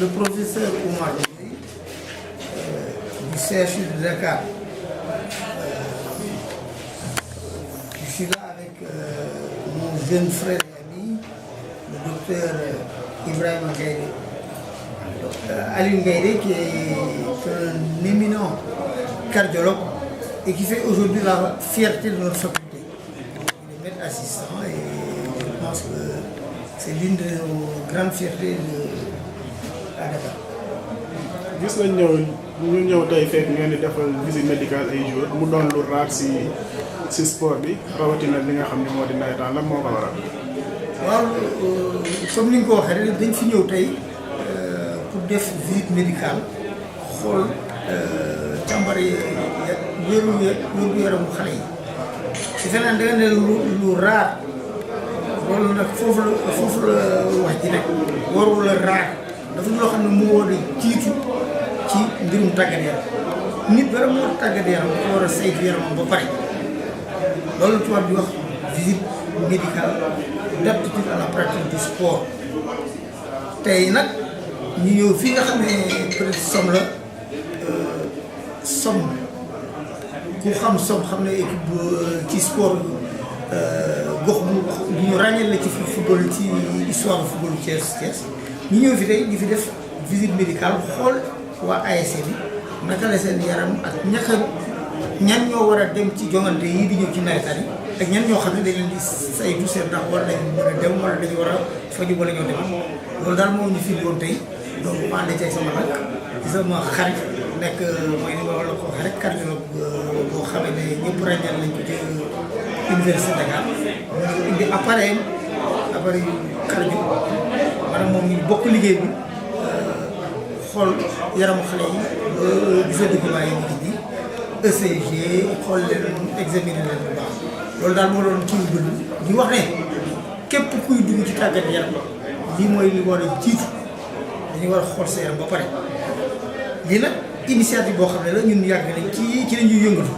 le professeur Oumar Ndoye du CHU de Dakar. Je suis là avec mon jeune frère et ami, le docteur Ibrahim Gaïdé. Alioune Gaïdé qui est un éminent cardiologue et qui fait aujourd'hui la fierté de notre faculté. Il est maître assistant et je pense que c'est l'une de nos grandes fiertés à Dakar. gis nañ ñu ñëw tey fekk ngeen di defal visite médicale ay jours mu doon lu raar si sport bi rawatina li nga xam ne moo di nawetaan lan moo ko waral. waaw comme ni nga ko waxee rek dañ fi ñëw tey pour def visite médicale xool càmbar wér-gu-yaramu xale yi. defe naa da nga ne lu raar loolu nag foofu la wax ji nekk warul la raar dafa loo xam ne moo war a jiitu ci mbirum tàggat yaram nit bara moo tàggat yaram dafa war a saytu yaramam ba pare loolu la tubaab di wax visite médicale d'aptitude à la pratique du sport. tey nag ñu ñëw fii nga xam ne peut-être Somme la Somme ku xam Somme xam ne équipe ci sport gox bu ñu ràññeel la ci football ci histoire football Thiès ñu ñëw fi tey di fi def visite médicale xool waa ASC bi naka la seen yaram ak ñan ñoo war a dem ci jongante yi di ñëw ci nawetaan yi ak ñan ñoo xam ne dañ leen di saytu seen ndax war nañ mën a dem wala dañu war a faju wala ñoo dem loolu daal moo ñu fi woon tey donc ma ànd ceeg sama nag sama xarit nekk mooy li ma wax la ko xarit cardiologue boo xamee ne ñëpp ràññal nañ ko ci université Dakar mu indi appareil cardio maanaam moom ñu bokk liggéey bi xool yaramu xale yi gisa document yi nit ñi ECG xool leen examiner leen bu baax loolu daal moo doon kii bëgg di wax ne képp kuy dugg ci tàggat yaram lii mooy li war a jiitu dañuy war a xool sa yaram ba pare lii nag initiative boo xam ne la ñun yàgg nañ ci la ñuy yëngatu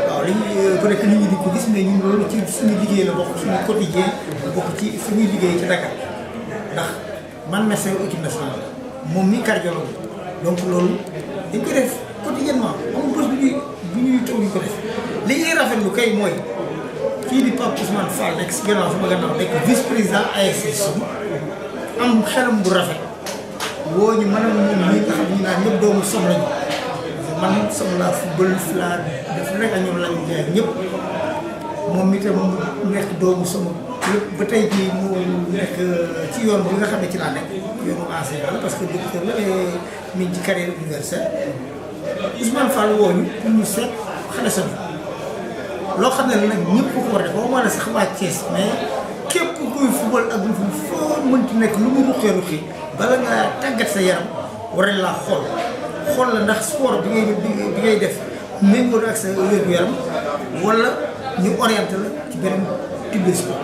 waaw li peut être nit ñi di ko gis mais ñun loolu ci suñu liggéey la bokk suñu quotidien la bokk ci suñuy liggéey ci Dakar ndax man médecin équipe nationale moom mi cardiologue donc loolu dañ ko def quotidiennement amul bés bu ñuy toog ñu ko def li ñuy rafetlu kay mooy kii di Pape Ousmane Fall nekk si gannaaw sama gannaaw nekk vice président ASC Somme am xelam bu rafet woo ñu mën a moom ñi nga xam ñu naan ñëpp doomu Somme lañu man Somme laa football fi laa def rek ak ñoom lañu jaay ñëpp moom itam nekk doomu Somme lépp ba tey jii mu nekk ci yoon bi nga xam ne ci laa nekk yoonu enseignant la parce que docteur la mi ngi ci carrière universitaire Ousmane Fall woo ñu pour ñu seet xale Somme loo xam ne la nag ñëpp ko war a def waxuma la sax waa Thiès mais képp kuy football ak lu foo mënti nekk lu mu ruqi bala ngaa tàggat sa yaram war nañ laa xool la ndax sport bi ngay def méngoo ak sa wér-gu-yaram wala ñu orienté la ci beneen type de sport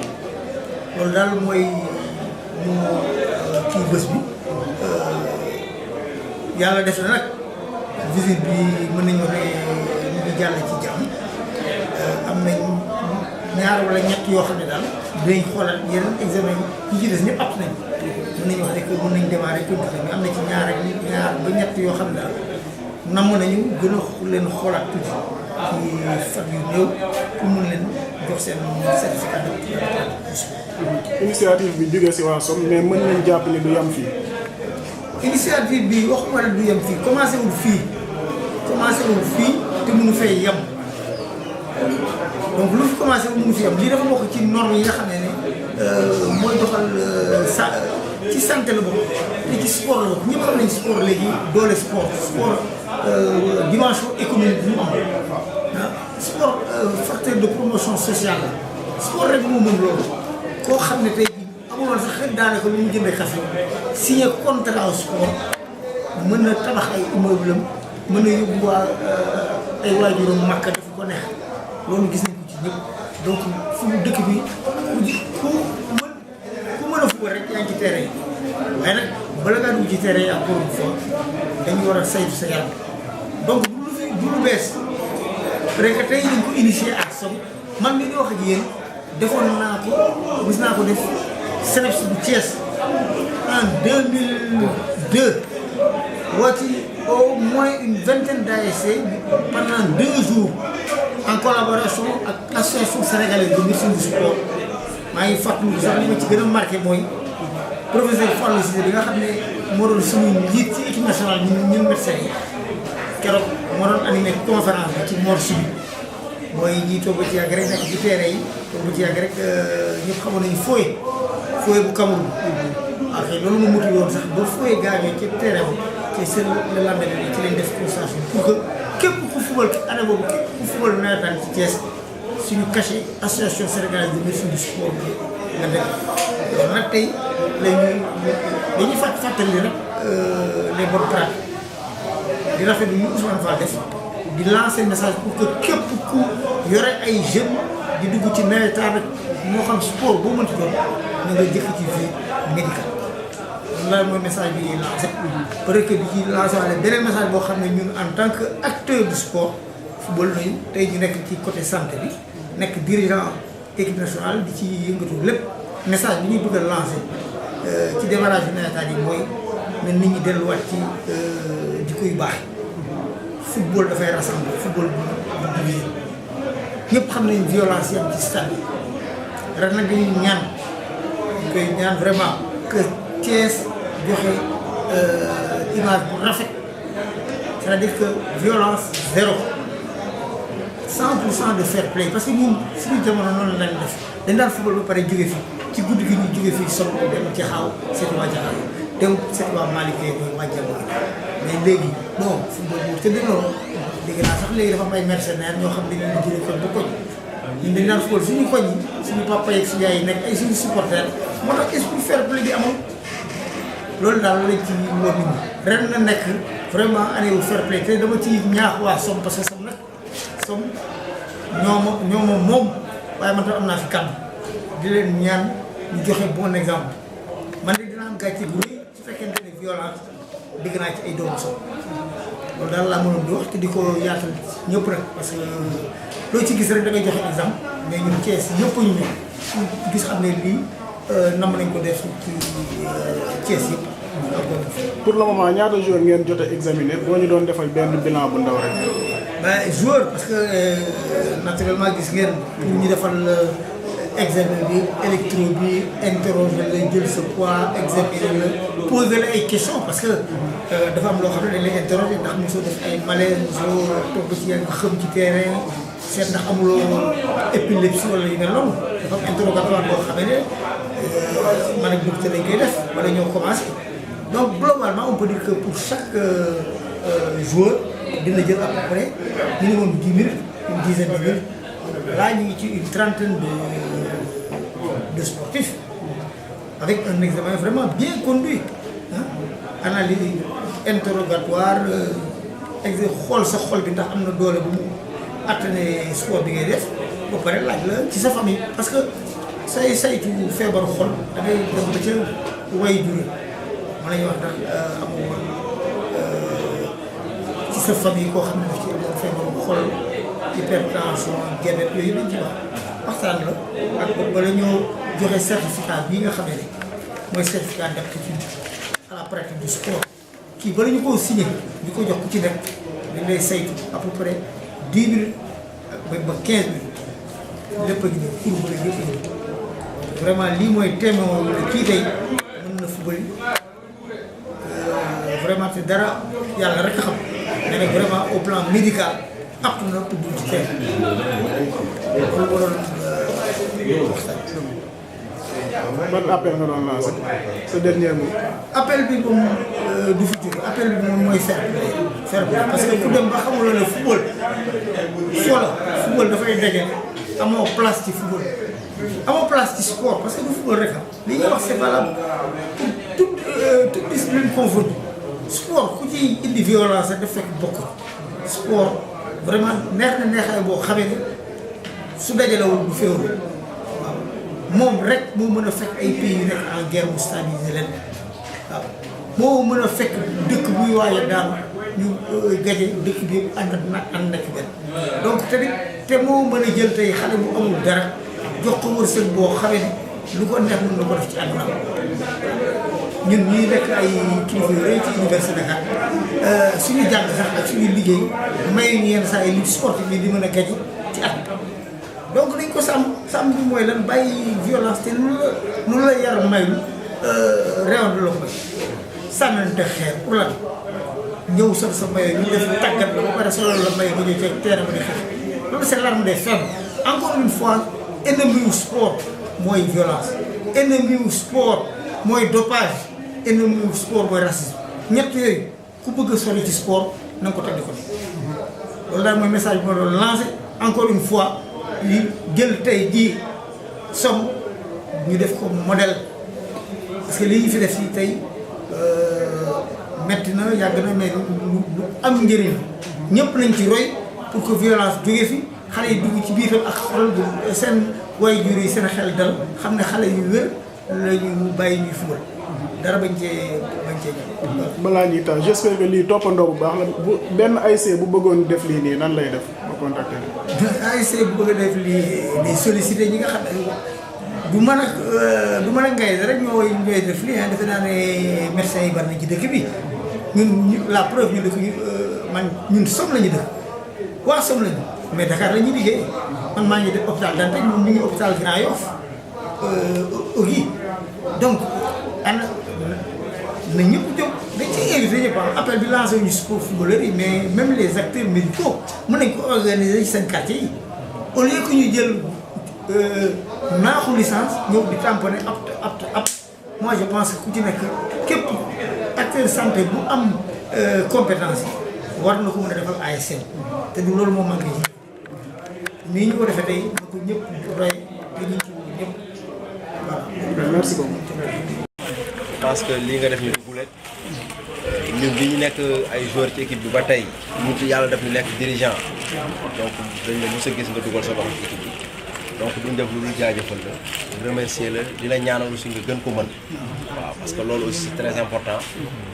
loolu daal mooy mu kii bés bi yàlla def na nag visite bi mën nañu wax ne ñu ngi jàll ci jàmm am nañ ñaar wala ñett yoo xam ne daal dinañ xoolal yeneen examen yi ci des ñëpp at nañ mën nañu wax ne que mën nañ démarrer continuer mais am na ci ñaar ba ñett yoo xam ne daal namm nañu gën a leen xoolaat tuuti ci fan yu néew pour mën leen jox seen certificat de initiative bi jógee si waa Somme mais mën nañ jàpp ni du yam fii. initiative bi waxuma la du yem fii commencé wul fii te mënu fay yem donc lu fi commencé wul mënu fi yem lii dafa bokk ci norme yi nga xam ne mooy doxal ci santé la bokk te ci sport la bokk ñëpp xam nañ sport léegi doole sport dimension économique bi mu am sport facteur de promotion sociale la sport rek moo mën loolu koo xam ne tey jii amuloon sax xëy daanaka lu mu jëndee café signé contrat au sport mën na tabax ay immeuble am mën na yóbbu ay waajuram Makka def ko neex loolu gis nañ ko ci ñëpp donc fu dëkk bi ku mën a football rek yaa ngi ci terrain yi waaye nag bala ngaa dugg ci terrain yi encore une fois dañu war a saytu sa yaram donc du lu bees peut-être tey dañ ko initier ak Somme man mii di wax ak yéen defoon naa ko gis naa ko def CNEPS bu Thiès en 2002 voici au moins une vingtaine d'ASC pendant 2 jours en collaboration avec l'association sénégalaise de médecine du sport. maa ngi fàttali sax li ma ci gën a marqué mooy professeur Fallou Cissé bi nga xam ne moo doon suñu njiit ci équipe nationale ñun médecins yi keroog moo doon animé conférence bi ci Mor Sibi mooy ñi toog ba ci yàgg rek nekk ci terrain yi toog ba ci yàgg rek ñëpp xamoon nañu fooye bu Cameroun. waaw xëy loolu moo motivé woon sax ba fooye gaañoo ci terrain bi ci seen le lendemain ci leen def constation pour que képp ku fubal année boobu képp ku fubal nawetaan ci Thiès suñu cachet association sénégalaise de médecine du sport bi nga def loolu nag tey dañuy fàttali rek les bonnes pratiques di rafetlu ñu Ousmane Fall def di lancer message pour que képp ku yore ay jeunes di dugg ci nawetaan rek moo xam sport boo mënti doon na nga jëkk ci vie médicale loolu mooy message bi ñuy lancé peut-être que di ci lancé wala beneen message boo xam ne ñun en tant que acteur du sport football nañu tey ñu nekk ci côté santé bi nekk dirigeant équipe nationale di ci yëngatu lépp message bi ñuy bëgg a lancé ci démarrage bi nawetaan yi mooy na nit ñi delluwaat ci jikko yu baax football dafay rassembler football bu diviser ñëpp xam nañ violence yi am ci stade yi ren nag dañuy ñaan ñu koy ñaan vraiment que Thiès joxe image bu rafet c'est-à-dire que violence 0 100% de fair play parce que ñun suñu jamono noonu lañ def dañ daan football ba pare jóge fi ci guddi gi ñu jóge fii sol dem ci xaaw seeti waa Jaxaw dem seeti waa Malick mooy waa Jaxaw mais léegi non football bu tëdd noonu dégg naa sax léegi dafa am ay mercenaires ñoo xam ne dañu jëlee koñ ba koñ ñun dañ daan football suñu koñ yi suñu papa yeeg suñu yaay yi nekk ay suñu supporters moo tax esprit fair play bi amoon loolu daal lañ ci wóor nit ñi ren na nekk vraiment année wu fair play te dama ci ñaax waa Somme parce que Somme nag Somme ñoo ma moom waaye man tam am naa fi kàddu di leen ñaan ñu joxe bon exemple man de dina am gàcce bu rëy su fekkente ne violence dégg naa ci ay doomu Somme loolu daal laa mënoon di wax te di ko yaatal ñëpp rek parce que loo ci gis rek da ngay joxe exemple mais ñun Thiès ñëpp ñu ne gis xam ne lii nam nañ ko def ci Thiès yëpp. pour le moment ñaata joueurs ngeen jot a examiner boo ñu doon defal benn bilan bu ndaw rek. Joueur parce que naturellement gis ngeen pour ñu defal examen bi électro bi interroger la jël sa poids examiner la poser la ay questions parce que dafa am loo xam ne dañ lay interroger ndax mosoo def ay malaise mosoo toog ci yaa ngi xam ci terrain seet ndax amuloo épilepsie wala yu mel noonu dafa am interrogatoire boo xam ne man ak docteur lañ koy def wala ñoo commencé donc globalement on peut dire que pour chaque joueur dina jël à peu près minimum 10 minutes une dizaine de minutes là ñu ngi ci une trentaine de sportifs avec un examen vraiment bien conduit analyse interrogatoire xool sa xol bi ndax am na doole bu mu attane sport bi ngay def ba pare laaj la ci sa famille parce que say saytu feebaru xol da ngay dem ba ca way jure mën nañu wax ndax amoo woon ci sa famille koo xam ne daf ci amoon feebaru xol hypertension diabète yooyu dañ ci wax waxtaan la ak bala ñoo joxe certificat bii nga xamee ne mooy certificat d'aptitude à la pratique du sport kii bala ñu koo signé di ko jox ku ci nekk dañ lay saytu à peu près 10 minutes ba 15 minutes lépp a ngi ñëw pour bëri lépp a ngi ñëw vraiment lii mooy témoin kii tey mën na fubali vraiment te dara yàlla rek a xam mais nag vraiment au plan médical apte na pour dugg ci terrain loolu waroon waxtaan. ban appel nga doon lancé sa dernier mot. appel bi moom du fi jóge appel bi moom mooy fair play parce que ku dem ba xamuloo ne football football dafay daje amoo place ci football amoo place ci sport parce que du football rek li ñuy wax c'est valable pour toute discipline confondue sport ku ci indi violence rek daf fekk bokk sport vraiment neex na neexaay boo xamee ne su dajalewul du féewul waaw moom rek moo mën a fekk ay pays yu nekk en guerre mu stabiliser leen waaw moo mën a fekk dëkk buy waaye daal ñu gaje dëkk bi ànd ak benn donc tamit te moo mën a jël tey xale bu amul dara jox ko wërsëg boo xamee ne lu ko neex mën na ko def ci àdduna ñun ñuy nekk ay kilifa yu rëy ci université Dakar suñu jàng sax ak suñu liggéey may ñu yenn saa yi li sportif bi di mën a gaji ci at donc dañ ko sàmm bi mooy lan bàyyi violence te nu la yar mayul réew du la ko may sànnante xeer pour lan ñëw sol sa mayo ñu def tàggat la ba pare solo la may nga ñëw ci terrain bi di xeex loolu c'est l'arme des faibles encore une fois ennemi wu sport mooy violence ennemi wu sport mooy dopage ennemi wu sport mooy racisme ñett yooyu ku bëgg a sori ci sport na nga ko teg ko loolu daal mooy message bi ma doon lancé encore une fois li jël tey jii somme ñu def ko modèle parce que li ñu fi def fii tey metti na yàgg na mais lu am njëriñ ñëpp nañ ci roy pour que violence jóge fi xale yi dugg ci biir ak xol bu seen waajur yi seen xel dal xam ne xale yu wér la ñu bàyyi ñuy fubal dara bañ cee ñëw. balaa ñuy tax j'espère que lii toppandoo bu baax la bu benn ASC bu bëggoon def lii nii nan lay def ba contacter ASC bu bëgg a def lii di solliciter ñi nga xam ne du mën a ngay rek ñooy def lii defe naa ne médecins yi bari na ci dëkk bi ñun la preuve ñu dëkk ñun Somme la ñu dëkk waa Somme lañu mais Dakar la ñuy liggéey man maa ngi def hôpital Dantec moom mi ngi hôpital Grand Yoff Ogui donc na ñëpp jóg dañ ciy invité ñëpp appel bi lancé ñu sport footballeur yi mais même les acteurs médicaux mën nañ ko organiser ci seen quartier yi au lieu que ñu jël naaxu licence ñëw di tamponné apte moi je pense que ku ci nekk képp acteur santé bu am compétence yi war na ko mën a defal ASC te du loolu moo manqué ji nii ñu ko defee tey na ko ñëpp roy dañuy ci ñëpp voilà. merci beaucoup. Je pense que lii nga def ni dugulet ñun bi ñu nekk ay joueurs ci équipe bi ba tey ñu yàlla def ñu nekk dirigeant donc dañ la mos a gis nga dugal sa loxo ci équipe bi donc duñ def lu dul jaajëfal la remercier la di la ñaanal aussi nga gën ko mën waaw parce que loolu aussi c'est très important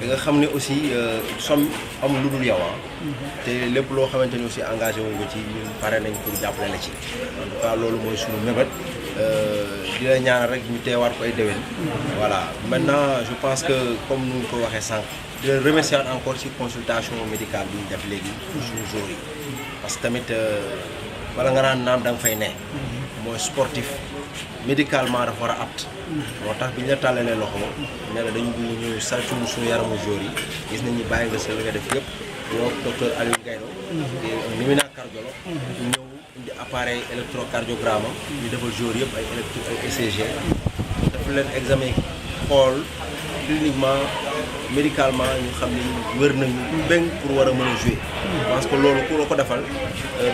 da nga xam ne aussi Somme amul lu dul yow te lépp loo xamante ni aussi engagé wu nga ci ñun pare nañ pour jàppale la ci en tout cas loolu mooy suñu mébét di la ñaanal rek ñu teewaat ko ay déwén voilà maintenant je pense que comme nu ñu ko waxee sànq di la remercier encore ci consultation médicale bi ñu def léegi pour suñu joueurs yi parce que tamit bala nga naan naam da nga fay ne mooy sportif médicalement dafa war a apte moo tax bi ñu la tàllalee loxo ne la dañu bëgg ñu saytu suñu yaramu joueurs yi gis nañ ni bàyyi nga sa li nga def yëpp yow docteur Aliou Gaydo di un éminent cardiologue ñëw indi appareil électrocardiogramme ñu defal joueurs yëpp ay ECG def leen examen xool cliniquement médicalement ñu xam ni wér nañu benn pour war a mën a jouer parce que loolu ku la ko defal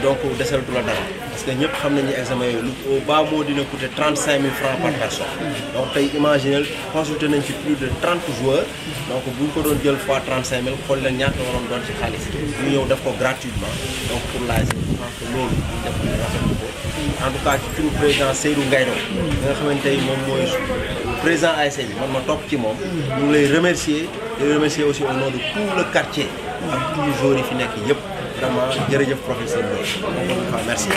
donc desalatu la dara parce que ñëpp xam nañu examen yooyu lu au bas moo dina coûter 35 000 francs par personne donc tey imaginez consulté nañ ci plus de 30 joueurs donc bu ñu ko doon jël fois 35 000 xool leen ñaata waroon doon ci xaalis ñu ñëw def ko gratuitement donc pour la je pense que loolu ñu def ko rafetlu ko en tout cas ci turu président Seydou Ngaydo nga xamante ni moom mooy président ASC bi man ma topp ci moom ñu ngi lay remercier et remercier aussi au nom de tout le quartier ak tous les joueurs yi fi nekk yëpp vraiment jërëjëf professeur Ndoye merci.